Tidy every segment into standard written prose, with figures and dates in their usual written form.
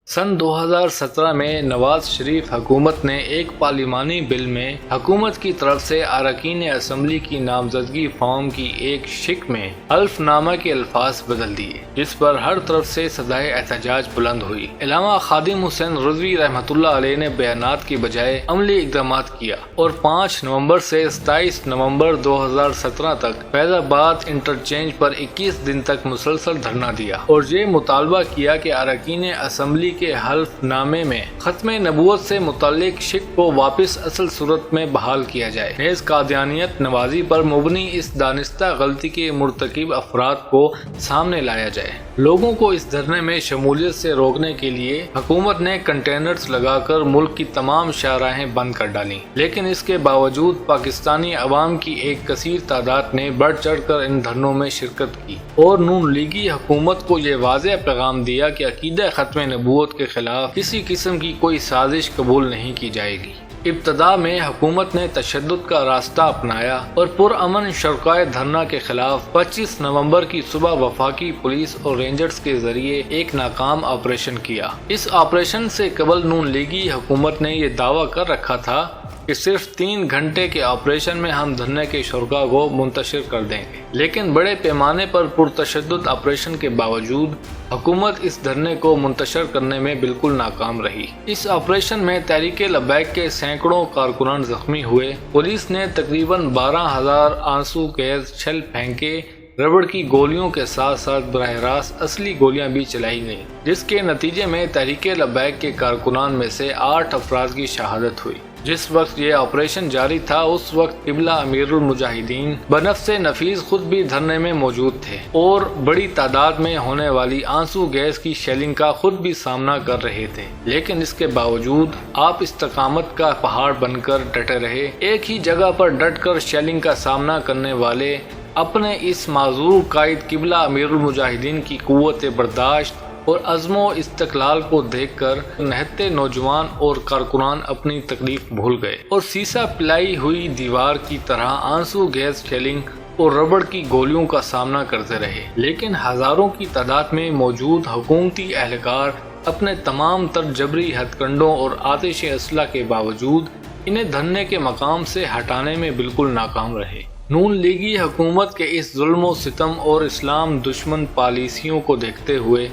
सन 2017 में नवाज शरीफ हुकूमत ने एक पार्लिमानी बिल में हुकूमत की तरफ से अरकान असम्बली की नामजदगी फॉर्म की एक शिक में हल्फनामा के अल्फाज बदल दिए, जिस पर हर तरफ से सदाए एहतजाज बुलंद हुई। इलामा खादिम हुसैन रिजवी रहमतुल्लाह अलैह ने बयानात की बजाय अमली इकदाम किया और 5 नवंबर से 27 नवंबर 2017 तक फैजाबाद इंटरचेंज पर 21 दिन तक मुसलसल धरना दिया और ये मुतालबा किया कि अरकान असम्बली के हल्फनामे में खत्म नबूवत से मुताल्लिक शिक को वापस असल सूरत में बहाल किया जाए। नेज़ कादियानियत नवाजी पर मुबनी इस दानिस्ता गलती के मुर्तकिब अफराद को सामने लाया जाए। लोगों को इस धरने में शमूलियत से रोकने के लिए हुकूमत ने कंटेनर्स लगाकर मुल्क की तमाम शाहराहें बंद कर डाली, लेकिन इसके बावजूद पाकिस्तानी अवाम की एक कसीर तादाद ने बढ़ चढ़ कर इन धरनों में शिरकत की और नून लीगी हुकूमत को ये वाज़ेह पैगाम दिया कि अकीदा खत्म नबूवत के खिलाफ किसी किस्म की कोई साजिश कबूल नहीं की जाएगी। इब्तदा में हुकूमत ने तशद्दुद का रास्ता अपनाया और पुरअमन शुरकाए धरना के खिलाफ 25 नवंबर की सुबह वफाकी पुलिस और रेंजर्स के जरिए एक नाकाम ऑपरेशन किया। इस ऑपरेशन से कबल नून लीगी हुकूमत ने ये दावा कर रखा था कि सिर्फ 3 घंटे के ऑपरेशन में हम धरने के शुरका को मुंतशिर कर देंगे, लेकिन बड़े पैमाने पर पुरतशद्दुद ऑपरेशन के बावजूद हुकूमत इस धरने को मुंतशिर करने में बिल्कुल नाकाम रही। इस ऑपरेशन में तहरीक लबैक के सैकड़ों कारकुनान जख्मी हुए। पुलिस ने तकरीबन 12,000 आंसू गैस शेल फेंके। रबड़ की गोलियों के साथ साथ बराह रास्त असली गोलियां भी चलाई गईं, जिसके नतीजे में तहरीक लबैक के कारकुनान में से 8 अफराद की शहादत हुई। जिस वक्त ये ऑपरेशन जारी था उस वक्त किबला अमीरुल मुजाहिदीन बनफ्से नफीस खुद भी धरने में मौजूद थे और बड़ी तादाद में होने वाली आंसू गैस की शेलिंग का खुद भी सामना कर रहे थे, लेकिन इसके बावजूद आप इस्तकामत का पहाड़ बनकर डटे रहे। एक ही जगह पर डट कर शेलिंग का सामना करने वाले अपने इस माजूर कायद किबला अमीरुल मुजाहिदीन की कुव्वत बर्दाश्त और अज़्मो इस्तक़लाल को देखकर नहते नौजवान और कारकुनान अपनी तकलीफ भूल गए और सीसा पिलाई हुई दीवार की तरह आंसू गैस शेलिंग और रबड़ की गोलियों का सामना करते रहे। लेकिन हजारों की तादाद में मौजूद हुकूमती एहलकार अपने तमाम तर जबरी हथकंडों और आतिश असला के बावजूद इन्हें धरने के मकाम से हटाने में बिल्कुल नाकाम रहे। नून लीगी हुकूमत के इस जुल्म सितम और इस्लाम दुश्मन पॉलिसियों को देखते हुए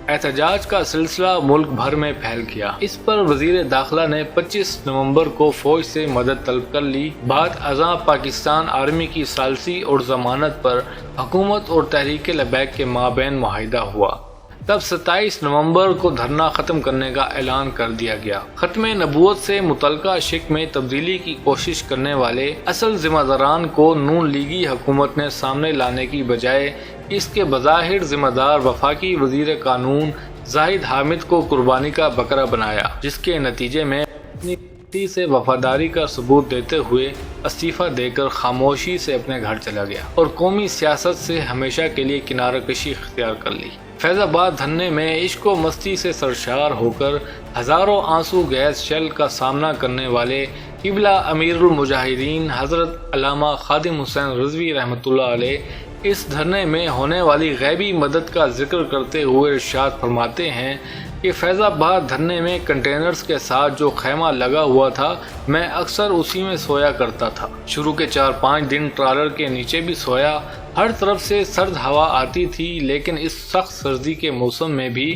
एहतजाज का सिलसिला मुल्क भर में फैल गया। इस पर वजीर दाखिला ने 25 नवंबर को फौज से मदद तलब कर ली। बाद अज़ां पाकिस्तान आर्मी की सालसी और जमानत पर हुकूमत और तहरीक लबैक के माबैन मुआहिदा हुआ। तब 27 नवंबर को धरना खत्म करने का ऐलान कर दिया गया। खत्म नबूवत से मुतल्लका शिक में तब्दीली की कोशिश करने वाले असल जिम्मेदारान को नून लीगी हुकूमत ने सामने लाने की बजाय इसके बज़ाहिर जिम्मेदार वफाकी वजीर कानून जाहिद हामिद को कुर्बानी का बकरा बनाया, जिसके नतीजे में अपनी से वफादारी का सबूत देते हुए इस्तीफा देकर खामोशी से अपने घर चला गया और कौमी सियासत से हमेशा के लिए किनारा कशी इख्तियार कर ली। फैजाबाद धरने में इश्क व मस्ती से सरशार होकर हजारों आंसू गैस शेल का सामना करने वाले किबला अमीरुल मुजाहिदीन हजरत अल्लामा खादिम हुसैन रिजवी रहमतुल्लाह अलैह इस धरने में होने वाली गैबी मदद का जिक्र करते हुए इरशाद फरमाते हैं कि फैजाबाद धरने में कंटेनर्स के साथ जो खैमा लगा हुआ था, मैं अक्सर उसी में सोया करता था। शुरू के 4-5 दिन ट्रालर के नीचे भी सोया। हर तरफ से सर्द हवा आती थी, लेकिन इस सख्त सर्दी के मौसम में भी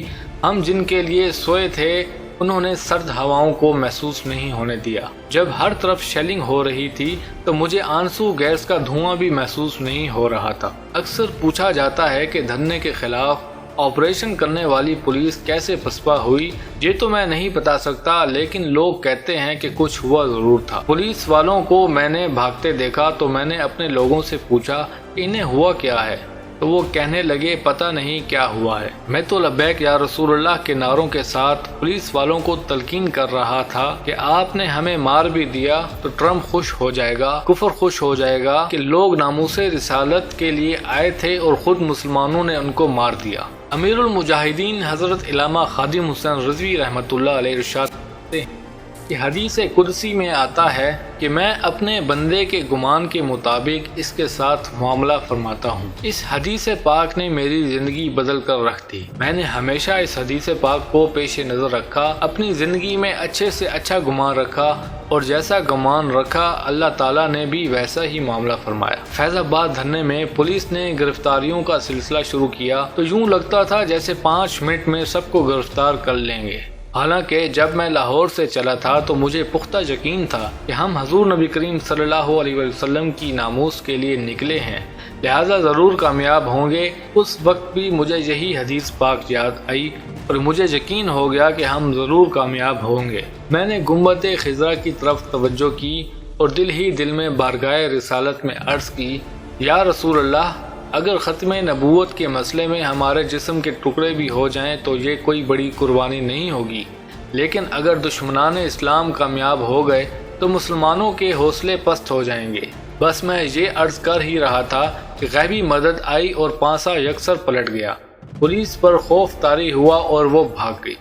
हम जिनके लिए सोए थे उन्होंने सर्द हवाओं को महसूस नहीं होने दिया। जब हर तरफ शेलिंग हो रही थी तो मुझे आंसू गैस का धुआं भी महसूस नहीं हो रहा था। अक्सर पूछा जाता है कि धरने के खिलाफ ऑपरेशन करने वाली पुलिस कैसे पसपा हुई। ये तो मैं नहीं बता सकता, लेकिन लोग कहते हैं कि कुछ हुआ जरूर था। पुलिस वालों को मैंने भागते देखा तो मैंने अपने लोगों से पूछा इन्हें हुआ क्या है, तो वो कहने लगे पता नहीं क्या हुआ है। मैं तो लब्बैक या रसूलुल्लाह के नारों के साथ पुलिस वालों को तलकीन कर रहा था कि आपने हमें मार भी दिया तो ट्रम्प खुश हो जाएगा, कुफर खुश हो जाएगा कि लोग नामूसे रिसालत के लिए आए थे और खुद मुसलमानों ने उनको मार दिया। अमीरुल मुजाहिदीन हजरत इलामा खादिम हुसैन रिजवी रहमतुल्लाह अलैह इरशाद करते हैं کہ حدیث قدسی میں آتا ہے کہ میں اپنے بندے کے گمان کے مطابق اس کے ساتھ معاملہ فرماتا ہوں۔ اس حدیث پاک نے میری زندگی بدل کر رکھ دی۔ میں نے ہمیشہ اس حدیث پاک کو پیش نظر رکھا، اپنی زندگی میں اچھے سے اچھا گمان رکھا، اور جیسا گمان رکھا اللہ تعالیٰ نے بھی ویسا ہی معاملہ فرمایا۔ فیض آباد دھرنے میں پولیس نے گرفتاریوں کا سلسلہ شروع کیا تو یوں لگتا تھا جیسے 5 منٹ میں سب کو گرفتار کر لیں گے۔ حالانکہ جب میں لاہور سے چلا تھا تو مجھے پختہ یقین تھا کہ ہم حضور نبی کریم صلی اللہ علیہ وسلم کی ناموس کے لیے نکلے ہیں، لہٰذا ضرور کامیاب ہوں گے۔ اس وقت بھی مجھے یہی حدیث پاک یاد آئی اور مجھے یقین ہو گیا کہ ہم ضرور کامیاب ہوں گے۔ میں نے گنبد خضرا کی طرف توجہ کی اور دل ہی دل میں بارگاہ رسالت میں عرض کی، یا رسول اللہ، اگر ختم نبوت کے مسئلے میں ہمارے جسم کے ٹکڑے بھی ہو جائیں تو یہ کوئی بڑی قربانی نہیں ہوگی، لیکن اگر دشمنان اسلام کامیاب ہو گئے تو مسلمانوں کے حوصلے پست ہو جائیں گے۔ بس میں یہ عرض کر ہی رہا تھا کہ غیبی مدد آئی اور پانسا یکسر پلٹ گیا۔ پولیس پر خوف طاری ہوا اور وہ بھاگ گئی۔